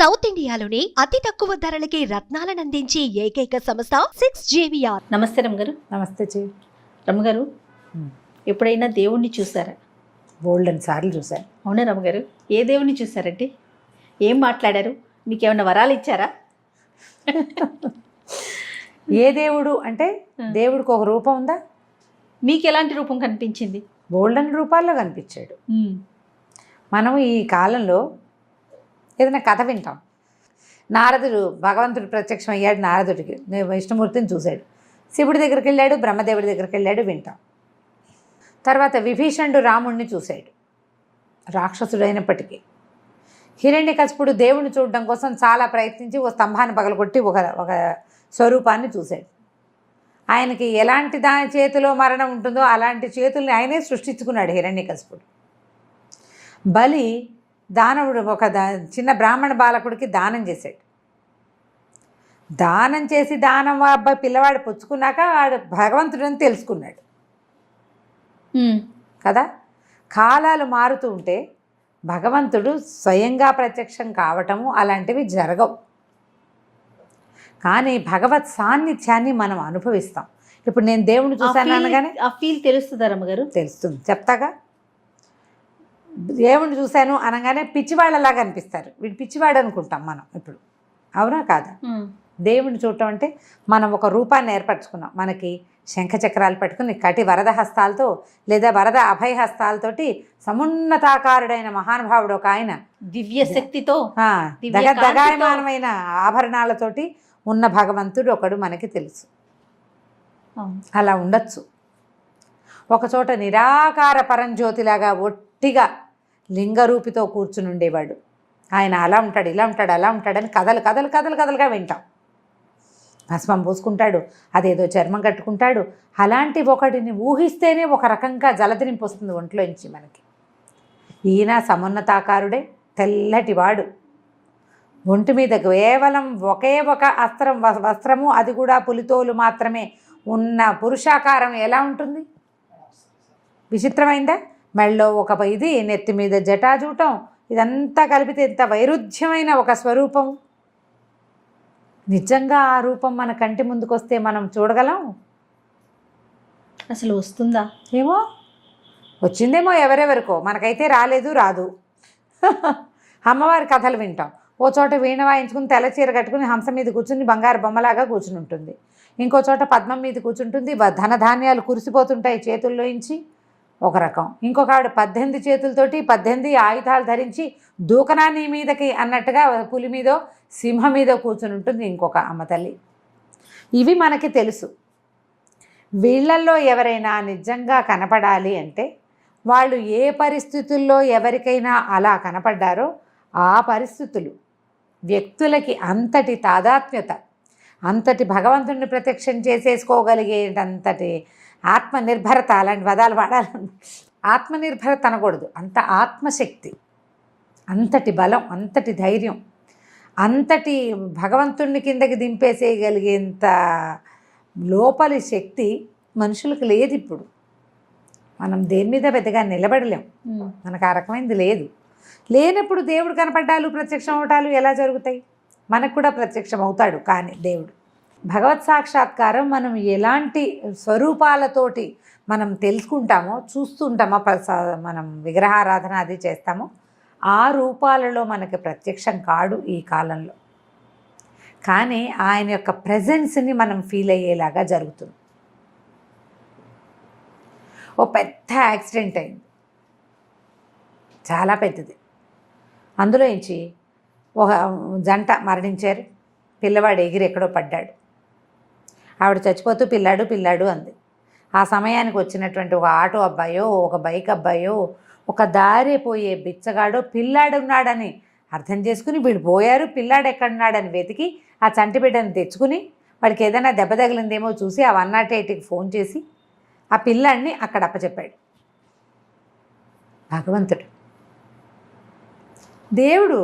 South ఇండియాలోనే అతి తక్కువ ధరలకి రత్నాలను అందించే ఏకైక సంస్థ 6JVR. నమస్తే రమ్మగారు. నమస్తే చే రమ్మగారు, ఎప్పుడైనా దేవుణ్ణి చూసారా? బోల్డెన్ సార్లు చూశాను. అవునా రమ్మగారు? ఏ దేవుణ్ణి చూసారంటే ఏం మాట్లాడారు? మీకు ఏమైనా వరాలు ఇచ్చారా? ఏ దేవుడు అంటే దేవుడికి ఒక రూపం ఉందా? మీకు ఎలాంటి రూపం కనిపించింది? బోల్డెన్ రూపాల్లో కనిపించాడు. మనం ఈ కాలంలో ఏదైనా కథ వింటాం. నారదుడు, భగవంతుడు ప్రత్యక్షం అయ్యాడు నారదుడికి, విష్ణుమూర్తిని చూశాడు. శివుడి దగ్గరికి వెళ్ళాడు, బ్రహ్మదేవుడి దగ్గరికి వెళ్ళాడు, వింటాం. తర్వాత విభీషణుడు రాముడిని చూశాడు, రాక్షసుడైనప్పటికీ. హిరణ్యకశిపుడు దేవుణ్ణి చూడడం కోసం చాలా ప్రయత్నించి ఓ స్తంభాన్ని పగలగొట్టి ఒక స్వరూపాన్ని చూశాడు. ఆయనకి ఎలాంటి దాని చేతిలో మరణం ఉంటుందో అలాంటి చేతుల్ని ఆయనే సృష్టించుకున్నాడు హిరణ్యకశిపుడు. బలి దానవుడు చిన్న బ్రాహ్మణ బాలకుడికి దానం చేశాడు. దానం చేసి అబ్బాయి పిల్లవాడు పుచ్చుకున్నాక వాడు భగవంతుడని తెలుసుకున్నాడు కదా. కాలాలు మారుతూ ఉంటే భగవంతుడు స్వయంగా ప్రత్యక్షం కావటము అలాంటివి జరగవు. కానీ భగవత్ సాన్నిధ్యాన్ని మనం అనుభవిస్తాం. ఇప్పుడు నేను దేవుణ్ణి చూశాను అనగానే ఆ ఫీల్ తెలుస్తుందా రమ్మగారు? తెలుస్తుంది, చెప్తాగా. దేవుణ్ణి చూశాను అనగానే పిచ్చివాళ్ళలాగా అనిపిస్తారు, వీడు పిచ్చివాడు అనుకుంటాం మనం ఇప్పుడు. అవునా కాదా? దేవుణ్ణి చూడటం అంటే మనం ఒక రూపాన్ని ఏర్పరచుకున్నాం. మనకి శంఖ చక్రాలు పట్టుకుని కటి వరద హస్తాలతో లేదా వరద అభయ హస్తాలతోటి సమున్నతాకారుడైన మహానుభావుడు ఒక ఆయన దివ్య శక్తితో దగాయమానమైన ఆభరణాలతోటి ఉన్న భగవంతుడు ఒకడు మనకి తెలుసు. అలా ఉండొచ్చు. ఒకచోట నిరాకార పరంజ్యోతిలాగా ఒట్టిగా లింగరూపితో కూర్చుని ఉండేవాడు ఆయన. అలా ఉంటాడు, ఇలా ఉంటాడు, అలా ఉంటాడని కథలుగా వింటాం. భస్మం పూసుకుంటాడు, అదేదో చర్మం కట్టుకుంటాడు. అలాంటి ఒకటిని ఊహిస్తేనే ఒక రకంగా జలదిరింపు వస్తుంది ఒంట్లోంచి మనకి. ఈయన సమున్నతాకారుడే, తెల్లటివాడు. ఒంటి మీద కేవలం ఒకే ఒక వస్త్రము, అది కూడా పులితోలు మాత్రమే ఉన్న పురుషాకారం ఎలా ఉంటుంది? విచిత్రమైందా? మెళ్ళో ఒక ఇది, నెత్తి మీద జటాజూటం, ఇదంతా కలిపితే ఎంత వైరుధ్యమైన ఒక స్వరూపం. నిజంగా ఆ రూపం మన కంటి ముందుకు వస్తే మనం చూడగలం? అసలు వస్తుందా? ఏమో, వచ్చిందేమో ఎవరెవరికో, మనకైతే రాదు. అమ్మవారి కథలు వింటాం. ఓ చోట వీణ వాయించుకుని తెల్ల చీర కట్టుకుని హంస మీద కూర్చుని బంగారు బొమ్మలాగా కూర్చుని ఉంటుంది. ఇంకో చోట పద్మం మీద కూర్చుంటుంది, ధనధాన్యాలు కురిసిపోతుంటాయి చేతుల్లోంచి, ఒక రకం. ఇంకొక ఆవిడ 18 చేతులతోటి 18 ఆయుధాలు ధరించి దూకనాన్ని మీదకి అన్నట్టుగా పులి మీదో సింహం మీదో కూర్చుని ఉంటుంది ఇంకొక అమ్మ తల్లి. ఇవి మనకి తెలుసు. వీళ్ళల్లో ఎవరైనా నిజంగా కనపడాలి అంటే వాళ్ళు ఏ పరిస్థితుల్లో ఎవరికైనా అలా కనపడ్డారో ఆ పరిస్థితులు వ్యక్తులకి అంతటి తాదాత్మ్యత, అంతటి భగవంతుడిని ప్రత్యక్షం చేసేసుకోగలిగేటంతటి ఆత్మనిర్భరత, అలాంటి పదాలు వాడాలని, ఆత్మనిర్భరత అనకూడదు, అంత ఆత్మశక్తి, అంతటి బలం, అంతటి ధైర్యం, అంతటి భగవంతుడిని కిందకి దింపేసేయగలిగేంత లోపలి శక్తి మనుషులకు లేదు. ఇప్పుడు మనం దేని మీద పెద్దగా నిలబడలేం, మనకు ఆ రకమైనది లేదు. లేనప్పుడు దేవుడు కనపడ్డాలు, ప్రత్యక్షం అవటాలు ఎలా జరుగుతాయి? మనకు కూడా ప్రత్యక్షం అవుతాడు. కానీ దేవుడు భగవత్ సాక్షాత్కారం మనం ఎలాంటి స్వరూపాలతోటి మనం తెలుసుకుంటామో, చూస్తుంటామో, మనం విగ్రహారాధన అది చేస్తామో ఆ రూపాలలో మనకి ప్రత్యక్షం కాడు ఈ కాలంలో. కానీ ఆయన యొక్క ప్రెజెన్స్ని మనం ఫీల్ అయ్యేలాగా జరుగుతుంది. ఓ పెద్ద యాక్సిడెంట్ అయింది, చాలా పెద్దది. అందులోంచి ఒక జంట మరణించారు. పిల్లవాడు ఎగిరి ఎక్కడో పడ్డాడు. ఆవిడ చచ్చిపోతూ పిల్లాడు అంది. ఆ సమయానికి వచ్చినటువంటి ఒక ఆటో అబ్బాయో, ఒక బైక్ అబ్బాయో, ఒక దారి పోయే బిచ్చగాడో పిల్లాడు ఉన్నాడని అర్థం చేసుకుని వీళ్ళు పోయారు. పిల్లాడు ఎక్కడున్నాడని వెతికి ఆ చంటి బిడ్డను తెచ్చుకుని వాడికి ఏదైనా దెబ్బ తగిలిందేమో చూసి ఆ 108కి ఫోన్ చేసి ఆ పిల్లాడిని అక్కడ అప్పచెప్పాడు. భగవంతుడు, దేవుడు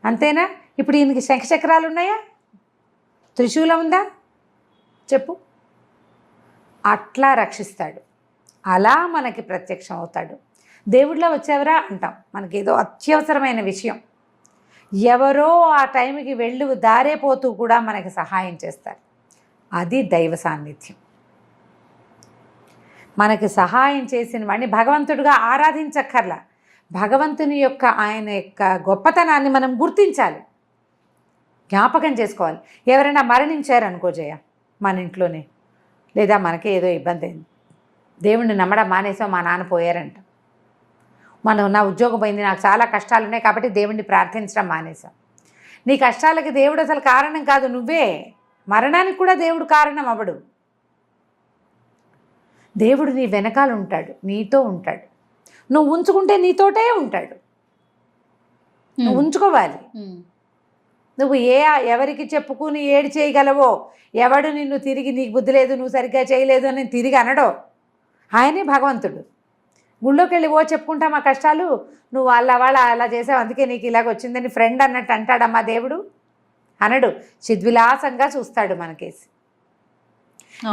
అంతేనా? ఇప్పుడు ఈయనకి శంఖచక్రాలు ఉన్నాయా? త్రిశూలం ఉందా? చెప్పు. అట్లా రక్షిస్తాడు, అలా మనకి ప్రత్యక్షం అవుతాడు. దేవుడిలో వచ్చేవరా అంటాం, మనకేదో అత్యవసరమైన విషయం. ఎవరో ఆ టైంకి వెళ్ళి దారేపోతూ కూడా మనకి సహాయం చేస్తారు. అది దైవ సాన్నిధ్యం. మనకి సహాయం చేసిన వాడిని భగవంతుడిగా ఆరాధించక్కర్లా. భగవంతుని యొక్క ఆయన యొక్క గొప్పతనాన్ని మనం గుర్తించాలి, జ్ఞాపకం చేసుకోవాలి. ఎవరైనా మరణించారనుకో జయ మన ఇంట్లోనే, లేదా మనకే ఏదో ఇబ్బంది అయింది, దేవుణ్ణి నమ్మడం మానేసాం, మా నాన్న పోయారంట, నా ఉద్యోగం పోయింది, నాకు చాలా కష్టాలు ఉన్నాయి కాబట్టి దేవుణ్ణి ప్రార్థించడం మానేసాం. నీ కష్టాలకి దేవుడు అసలు కారణం కాదు, నువ్వే. మరణానికి కూడా దేవుడు కారణం అవ్వడు. దేవుడు నీ వెనకాల ఉంటాడు, నీతో ఉంటాడు. నువ్వు ఉంచుకుంటే నీతోటే ఉంటాడు. నువ్వు ఉంచుకోవాలి. నువ్వు ఎవరికి చెప్పుకుని ఏడు చేయగలవో, ఎవడు నిన్ను తిరిగి నీకు బుద్ధి లేదు, నువ్వు సరిగ్గా చేయలేదు అని తిరిగి అనడో ఆయనే భగవంతుడు. గుళ్ళోకి వెళ్ళి చెప్పుకుంటా మా కష్టాలు, నువ్వు వాళ్ళ అలా చేసావు అందుకే నీకు ఇలాగ వచ్చిందని ఫ్రెండ్ అన్నట్టు అంటాడమ్మా దేవుడు? అనడు. చిద్విలాసంగా చూస్తాడు మనకేసి.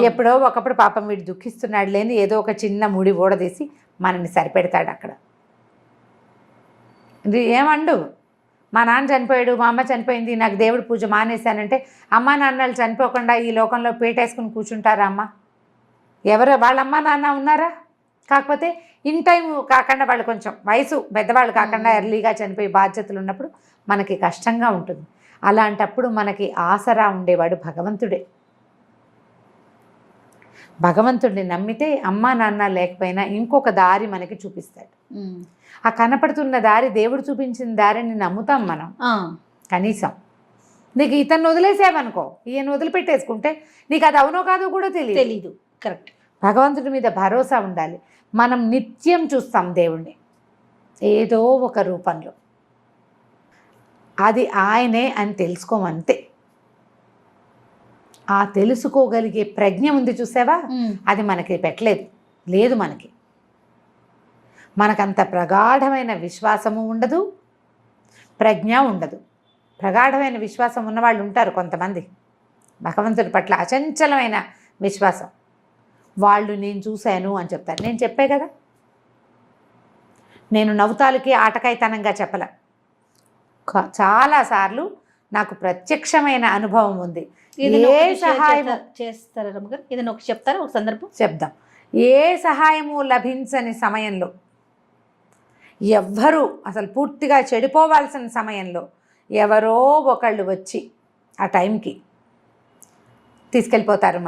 ఎప్పుడో ఒకప్పుడు పాపం వీడు దుఃఖిస్తున్నాడు లేని ఏదో ఒక చిన్న ముడి ఊడదీసి మనల్ని సరిపెడతాడు అక్కడ. ఇది ఏమండు, మా నాన్న చనిపోయాడు, మా అమ్మ చనిపోయింది, నాకు దేవుడు పూజ మానేశానంటే అమ్మ నాన్నలు చనిపోకుండా ఈ లోకంలో పీటేసుకుని కూర్చుంటారా అమ్మ? ఎవరు వాళ్ళ అమ్మ నాన్న ఉన్నారా? కాకపోతే ఇన్ టైం కాకుండా వాళ్ళు కొంచెం వయసు పెద్దవాళ్ళు కాకుండా ఎర్లీగా చనిపోయి బాధ్యతలు ఉన్నప్పుడు మనకి కష్టంగా ఉంటుంది. అలాంటప్పుడు మనకి ఆసరా ఉండేవాడు భగవంతుడే. భగవంతుడిని నమ్మితే అమ్మా నాన్న లేకపోయినా ఇంకొక దారి మనకి చూపిస్తాడు. ఆ కనపడుతున్న దారి, దేవుడు చూపించిన దారిని నమ్ముతాం మనం. కనీసం నీకు ఇతన్ని వదిలేసావనుకో, ఈయన వదిలిపెట్టేసుకుంటే నీకు అది అవునో కాదో కూడా తెలీదు. కరెక్ట్. భగవంతుడి మీద భరోసా ఉండాలి. మనం నిత్యం చూస్తాం దేవుణ్ణి ఏదో ఒక రూపంలో, అది ఆయనే అని తెలుసుకోమంతే. ఆ తెలుసుకోగలిగే ప్రజ్ఞ ఉంది చూసావా, అది మనకి పెట్టలేదు, లేదు. మనకంత ప్రగాఢమైన విశ్వాసము ఉండదు, ప్రజ్ఞ ఉండదు. ప్రగాఢమైన విశ్వాసం ఉన్నవాళ్ళు ఉంటారు కొంతమంది, భగవంతుడి పట్ల అచంచలమైన విశ్వాసం. వాళ్ళు నేను చూశాను అని చెప్తారు. నేను చెప్పే కదా, నేను నవ్వుతాలకి ఆటకాయితనంగా చెప్పలే. చాలాసార్లు నాకు ప్రత్యక్షమైన అనుభవం ఉంది. ఏ సహాయం చేస్తారా రమ్మగారు? ఏదైనా ఒక చెప్తారా, ఒక సందర్భం చెప్దాం. ఏ సహాయము లభించని సమయంలో, ఎవ్వరూ అసలు పూర్తిగా చెడిపోవాల్సిన సమయంలో ఎవరో ఒకళ్ళు వచ్చి ఆ టైంకి తీసుకెళ్ళిపోతారు.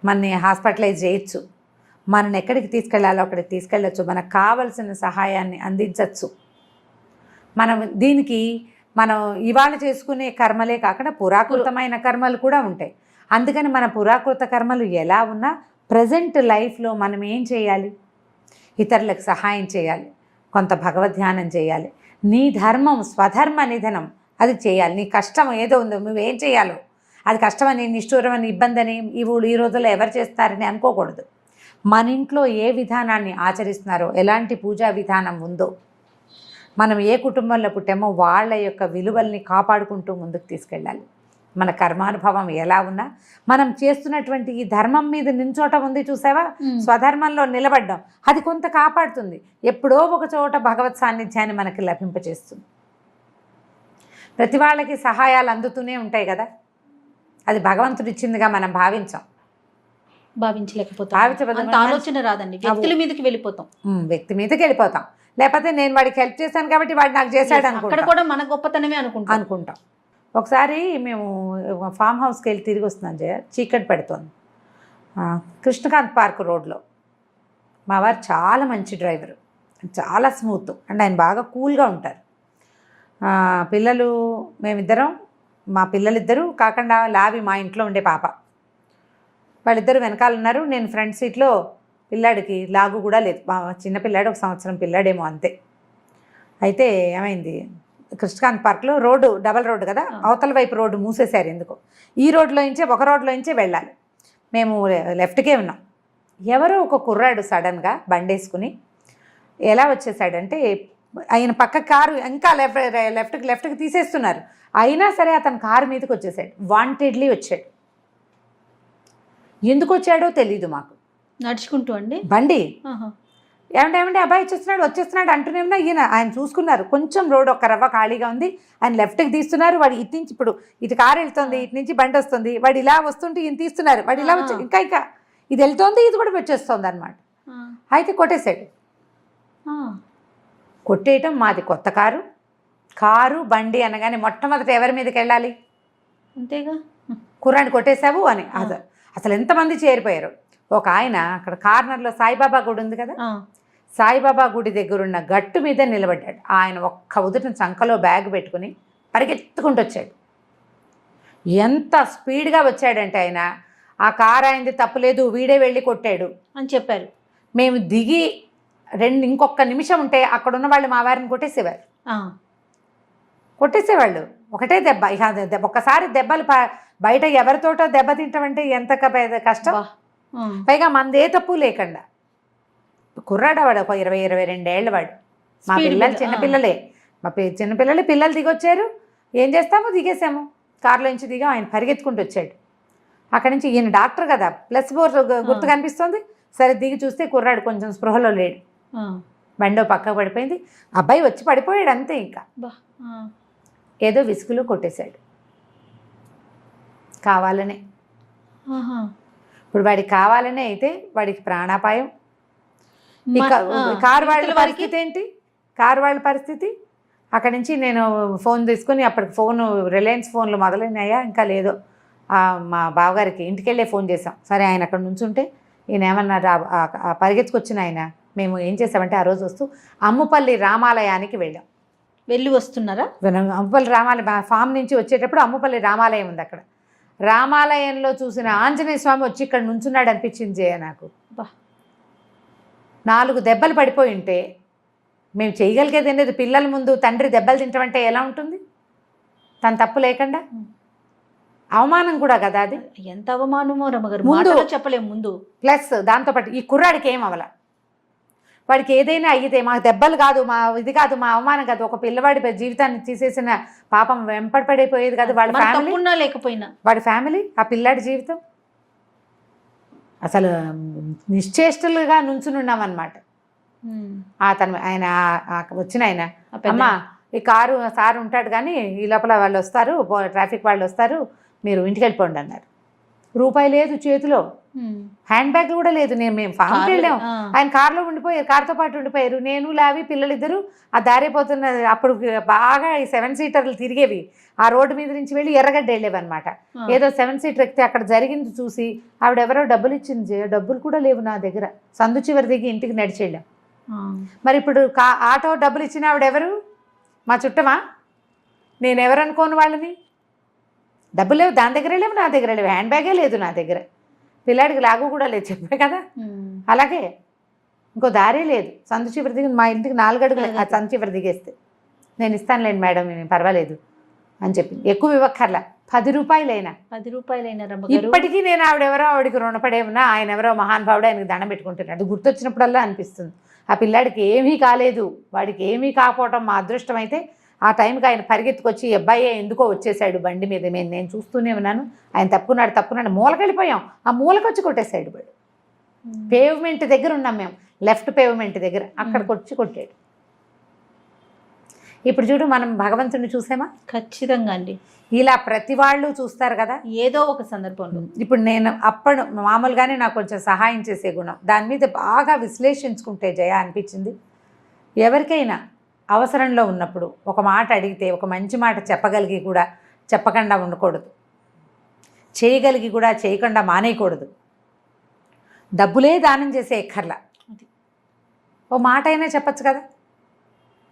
మనని హాస్పిటలైజ్ చేయొచ్చు, మనని ఎక్కడికి తీసుకెళ్ళాలో అక్కడికి తీసుకెళ్ళచ్చు, మనకు కావలసిన సహాయాన్ని అందించవచ్చు. దీనికి మనం ఇవాళ చేసుకునే కర్మలే కాకుండా పురాకృతమైన కర్మలు కూడా ఉంటాయి. అందుకని మన పురాకృత కర్మలు ఎలా ఉన్నా ప్రజెంట్ లైఫ్లో మనం ఏం చేయాలి? ఇతరులకు సహాయం చేయాలి, కొంత భగవద్ధ్యానం చేయాలి. నీ ధర్మం, స్వధర్మ నిధనం అది చేయాలి. నీ కష్టం ఏదో ఉందో, నువ్వేం చేయాలో అది కష్టమని, నిష్ఠూరమని, ఇబ్బంది అని ఈ రోజుల్లో ఎవరు చేస్తారని అనుకోకూడదు. మన ఇంట్లో ఏ విధానాన్ని ఆచరిస్తున్నారో, ఎలాంటి పూజా విధానం ఉందో, మనం ఏ కుటుంబంలో పుట్టామో వాళ్ళ యొక్క విలువల్ని కాపాడుకుంటూ ముందుకు తీసుకెళ్ళాలి. మన కర్మానుభవం ఎలా ఉన్నా మనం చేస్తున్నటువంటి ఈ ధర్మం మీద నించోటం ఉంది చూసావా, స్వధర్మంలో నిలబడ్డం, అది కొంత కాపాడుతుంది. ఎప్పుడో ఒక చోట భగవత్ సాన్నిధ్యాన్ని మనకి లభింపచేస్తుంది. ప్రతి వాళ్ళకి సహాయాలు అందుతూనే ఉంటాయి కదా, అది భగవంతుడు ఇచ్చిందిగా మనం భావించలేకపోతాం. ఆలోచన రాదండి, వ్యక్తుల మీదకి వెళ్ళిపోతాం. వ్యక్తి మీదకి వెళ్ళిపోతాం. లేకపోతే నేను వాడికి హెల్ప్ చేశాను కాబట్టి వాడు నాకు చేశాడు అక్కడ కూడా మన గొప్పతనమే అనుకుంటాం. ఒకసారి మేము ఫామ్ హౌస్కి వెళ్ళి తిరిగి వస్తున్నాం జయ, చీకటి పెడుతోంది, కృష్ణకాంత్ పార్క్ రోడ్లో. మా వారు చాలా మంచి డ్రైవరు, చాలా స్మూత్ అండ్ ఆయన బాగా కూల్గా ఉంటారు. పిల్లలు మేమిద్దరం, మా పిల్లలిద్దరూ కాకుండా లావి మా ఇంట్లో ఉండే పాప, వాళ్ళిద్దరూ వెనకాల ఉన్నారు. నేను ఫ్రంట్ సీట్లో, పిల్లాడికి లాగు కూడా లేదు, మా చిన్నపిల్లాడు 1 సంవత్సరం పిల్లాడేమో అంతే. అయితే ఏమైంది, కృష్ణకాంత్ పార్క్లో రోడ్డు డబల్ రోడ్డు కదా, అవతల వైపు రోడ్డు మూసేశారు ఎందుకో. ఈ రోడ్లోంచే, ఒక రోడ్లోంచే వెళ్ళాలి. మేము లెఫ్ట్కే ఉన్నాం. ఎవరో ఒక కుర్రాడు సడన్గా బండేసుకుని ఎలా వచ్చేసాడంటే, ఆయన పక్క కారు ఇంకా లెఫ్ట్కి తీసేస్తున్నారు, అయినా సరే అతను కారు మీదకి వచ్చేసాడు. వాంటెడ్లీ వచ్చాడు. ఎందుకు వచ్చాడో తెలీదు మాకు. నడుచుకుంటూ అండి బండి ఏమంటే అబ్బాయి వచ్చేస్తున్నాడు అంటూనే ఉన్నా ఈయన ఆయన చూసుకున్నారు. కొంచెం రోడ్ ఒక రవ్వ ఖాళీగా ఉంది, ఆయన లెఫ్ట్కి తీస్తున్నారు. వాడు ఇటు నుంచి ఇటు కారు వెళ్తుంది, ఇటు నుంచి బండి వస్తుంది, వాడు ఇలా వస్తుంటే ఈయన తీస్తున్నారు, వాడు ఇలా వచ్చి ఇంకా ఇది వెళ్తోంది, ఇది కూడా వచ్చేస్తుంది అనమాట. అయితే కొట్టేశాడు. కొట్టేయటం మాది కొత్త కారు బండి అనగానే మొట్టమొదట ఎవరి మీదకి వెళ్ళాలి? అంతేగా, కుర్రాన్ని కొట్టేశావు అని. అసలు ఎంతమంది చేరిపోయారు. ఒక ఆయన అక్కడ కార్నర్లో సాయిబాబా గుడి ఉంది కదా, సాయిబాబా గుడి దగ్గర ఉన్న గట్టు మీద నిలబడ్డాడు. ఆయన ఒక్క ఉదుటిన చంకలో బ్యాగ్ పెట్టుకుని పరిగెత్తుకుంటూ వచ్చాడు. ఎంత స్పీడ్గా వచ్చాడంటే ఆయన, ఆ కారు ఆయనది తప్పులేదు, వీడే వెళ్ళి కొట్టాడు అని చెప్పారు. మేము దిగి ఇంకొక నిమిషం ఉంటే అక్కడ ఉన్న వాళ్ళు మా వారిని కొట్టేసేవాళ్ళు. ఒకటే దెబ్బ. ఇక ఒక్కసారి దెబ్బలు బయట ఎవరితోటో దెబ్బ తింటామంటే ఎంత కష్టం. పైగా మనదే తప్పు లేకుండా. కుర్రాడు వాడు ఒక 20-22 ఏళ్ళ వాడు. మా పిల్లలు చిన్నపిల్లలే, చిన్నపిల్లలు దిగొచ్చారు. ఏం చేస్తామో దిగేసాము. కారులో నుంచి దిగా ఆయన పరిగెత్తుకుంటూ వచ్చాడు. అక్కడి నుంచి ఈయన డాక్టర్ కదా, +4 గుర్తు కనిపిస్తుంది. సరే దిగి చూస్తే కుర్రాడు కొంచెం స్పృహలో లేడు. బండో పక్కకు పడిపోయింది. అబ్బాయి వచ్చి పడిపోయాడు అంతే. ఇంకా ఏదో విసుగులో కొట్టేశాడు కావాలనే. ఇప్పుడు వాడికి కావాలనే అయితే వాడికి ప్రాణాపాయం. కారు వాళ్ళ పరిస్థితి ఏంటి? కారు వాళ్ళ పరిస్థితి అక్కడి నుంచి నేను ఫోన్ తీసుకుని, అప్పటికి రిలయన్స్ ఫోన్లు మొదలైనాయా ఇంకా లేదో, మా బావగారికి ఇంటికి వెళ్ళే ఫోన్ చేసాం. సరే ఆయన అక్కడ నుంచుంటే ఈయన ఏమన్నారు, పరిగెత్తుకొచ్చిన ఆయన, మేము ఏం చేసామంటే ఆ రోజు వస్తూ అమ్ముపల్లి రామాలయానికి వెళ్ళి వస్తున్నారా? అమ్ముపల్లి రామాలయం ఫామ్ నుంచి వచ్చేటప్పుడు అమ్ముపల్లి రామాలయం ఉంది. అక్కడ రామాలయంలో చూసిన ఆంజనేయ స్వామి వచ్చి ఇక్కడ నుంచున్నాడు అనిపించింది జయ నాకు. 4 దెబ్బలు పడిపోయి ఉంటే మేము చేయగలిగేది ఏంటంటే, పిల్లల ముందు తండ్రి దెబ్బలు తింటామంటే ఎలా ఉంటుంది? తన తప్పు లేకుండా అవమానం కూడా కదా అది. ఎంత అవమానమో రమ్మగారు, చెప్పలేము ముందు. ప్లస్ దాంతోపాటు ఈ కుర్రాడికి ఏం అవల, వాడికి ఏదైనా అయ్యితే మాకు దెబ్బలు కాదు, మా ఇది కాదు, మా అవమానం కాదు, ఒక పిల్లవాడి జీవితాన్ని తీసేసిన పాపం వెంపడిపడిపోయేది కాదు. వాళ్ళ ఫ్యామిలీ లేకపోయినా వాడి ఫ్యామిలీ, ఆ పిల్లాడి జీవితం అసలు నిశ్చేష్టలుగా నుంచునున్నామన్నమాట. ఆయన వచ్చిన ఆయన, అమ్మ ఈ కారు సార్ ఉంటాడు కానీ ఈ లోపల వాళ్ళు వస్తారు, ట్రాఫిక్ వాళ్ళు వస్తారు, మీరు ఇంటికి వెళ్ళిపోండి అన్నారు. రూపాయి లేదు చేతిలో, హ్యాండ్ బ్యాగ్ కూడా లేదు. మేము ఫామ్కి వెళ్ళాము, ఆయన కారులో ఉండిపోయారు, కారుతో పాటు ఉండిపోయారు. నేను లావి పిల్లలిద్దరూ ఆ దారైపోతున్న, అప్పుడు బాగా ఈ 7 సీటర్లు తిరిగేవి. ఆ రోడ్డు మీద నుంచి వెళ్ళి ఎర్రగడ్డ వెళ్ళేవి అనమాట. ఏదో 7 సీటర్ ఎక్కితే అక్కడ జరిగింది చూసి ఆవిడెవరో డబ్బులు ఇచ్చింది, డబ్బులు కూడా లేవు నా దగ్గర. సందు చివరి దిగి ఇంటికి నడిచి వెళ్ళాం. మరి ఇప్పుడు ఆటో డబ్బులు ఇచ్చిన ఆవిడెవరు? మా చుట్టమా? నేను ఎవరు అనుకోను వాళ్ళని? డబ్బులు లేవు, దాని దగ్గర లేవు, నా దగ్గర లేవు, హ్యాండ్ బ్యాగే లేదు నా దగ్గర, పిల్లాడికి లాగు కూడా లేదు, చెప్పే కదా. అలాగే ఇంకో దారే లేదు. సందు చివరి దిగి మా ఇంటికి 4 అడుగులు, ఆ సందు చివరి దిగేస్తే నేను ఇస్తానులేండి మేడం, నేను పర్వాలేదు అని చెప్పింది. ఎక్కువ ఇవ్వక్కర్లా, 10 రూపాయలైనా ఇప్పటికీ నేను ఆవిడికి రుణపడే ఉన్నా. ఆయన ఎవరో మహానుభావుడు, ఆయనకి దండం పెట్టుకుంటున్నాడు. గుర్తొచ్చినప్పుడల్లా అనిపిస్తుంది ఆ పిల్లాడికి ఏమీ కాలేదు, వాడికి ఏమీ కాకపోవటం మా అదృష్టం. అయితే ఆ టైంకి ఆయన పరిగెత్తుకొచ్చి అబ్బాయే ఎందుకో వచ్చేసాడు బండి మీద. నేను చూస్తూనే ఉన్నాను, ఆయన తప్పున్నాడు మూలకెళ్ళిపోయాం. ఆ మూలకొచ్చి కొట్టేశాడు వాడు. పేవ్మెంట్ దగ్గర ఉన్నాం మేము, లెఫ్ట్ పేవ్మెంట్ దగ్గర, అక్కడికి వచ్చి కొట్టాడు. ఇప్పుడు చూడు, మనం భగవంతుడిని చూసామా? ఖచ్చితంగా అండి. ఇలా ప్రతి వాళ్ళు చూస్తారు కదా ఏదో ఒక సందర్భంలో. ఇప్పుడు నేను మామూలుగానే నాకు కొంచెం సహాయం చేసే గుణం, దాని మీద బాగా విశ్లేషించుకుంటే జయ అనిపించింది, ఎవరికైనా అవసరంలో ఉన్నప్పుడు ఒక మాట అడిగితే ఒక మంచి మాట చెప్పగలిగి కూడా చెప్పకుండా ఉండకూడదు, చేయగలిగి కూడా చేయకుండా మానేయకూడదు. డబ్బులే దానం చేసే ఎక్కర్లా, ఓ మాట అయినా చెప్పచ్చు కదా.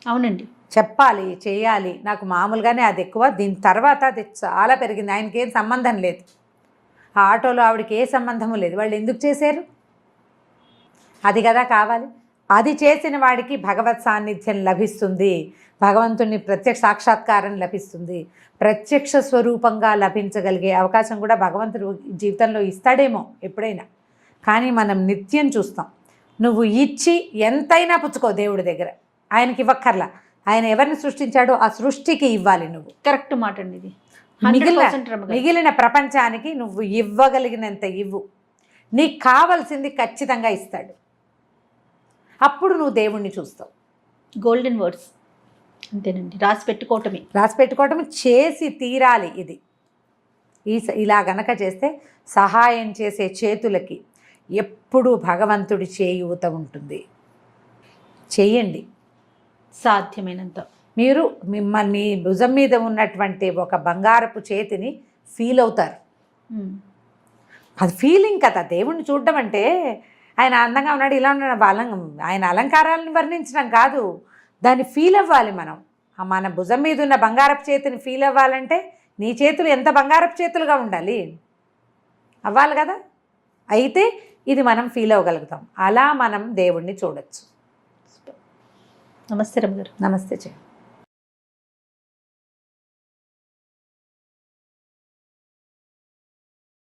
అవునండి, చెప్పాలి, చేయాలి. నాకు మామూలుగానే అది ఎక్కువ, దీని తర్వాత అది చాలా పెరిగింది. ఆయనకి ఏం సంబంధం లేదు, ఆ ఆటోలో ఆవిడకి ఏ సంబంధము లేదు. వాళ్ళు ఎందుకు చేశారు? అది కదా కావాలి. అది చేసిన వాడికి భగవత్ సాన్నిధ్యం లభిస్తుంది, భగవంతుని ప్రత్యక్ష సాక్షాత్కారం లభిస్తుంది, ప్రత్యక్ష స్వరూపంగా లభించగలిగే అవకాశం కూడా భగవంతుడు జీవితంలో ఇస్తాడేమో ఎప్పుడైనా. కానీ మనం నిత్యం చూస్తాం, నువ్వు ఇచ్చి ఎంతైనా పుచ్చుకో దేవుడి దగ్గర, ఆయనకి ఇవ్వక్కర్లా. ఆయన ఎవరిని సృష్టించాడో ఆ సృష్టికి ఇవ్వాలి నువ్వు. కరెక్ట్ మాట అండి ఇది. మిగిలిన ప్రపంచానికి నువ్వు ఇవ్వగలిగినంత ఇవ్వు, నీకు కావాల్సింది ఖచ్చితంగా ఇస్తాడు. అప్పుడు నువ్వు దేవుణ్ణి చూస్తావు. గోల్డెన్ వర్డ్స్ అంతేనండి, రాసి పెట్టుకోవటమే. రాసి పెట్టుకోవటం చేసి తీరాలి. ఇది ఇలా గనక చేస్తే సహాయం చేసే చేతులకి ఎప్పుడూ భగవంతుడి చేయూత ఉంటుంది. చెయ్యండి సాధ్యమైనంత. మీరు మిమ్మల్ని భుజం మీద ఉన్నటువంటి ఒక బంగారపు చేతిని ఫీల్ అవుతారు. అది ఫీలింగ్ కదా. దేవుణ్ణి చూడడం అంటే ఆయన అందంగా ఉన్నాడు, ఇలా ఉన్నాడు, ఆయన అలంకారాలను వర్ణించడం కాదు, దాన్ని ఫీల్ అవ్వాలి మనం. మన భుజం మీద ఉన్న బంగారపు చేతిని ఫీల్ అవ్వాలంటే నీ చేతులు ఎంత బంగారపు చేతులుగా ఉండాలి, అవ్వాలి కదా. అయితే ఇది మనం ఫీల్ అవ్వగలుగుతాం. అలా మనం దేవుణ్ణి చూడొచ్చు. నమస్తే రమగారు. నమస్తే చెయ్యి.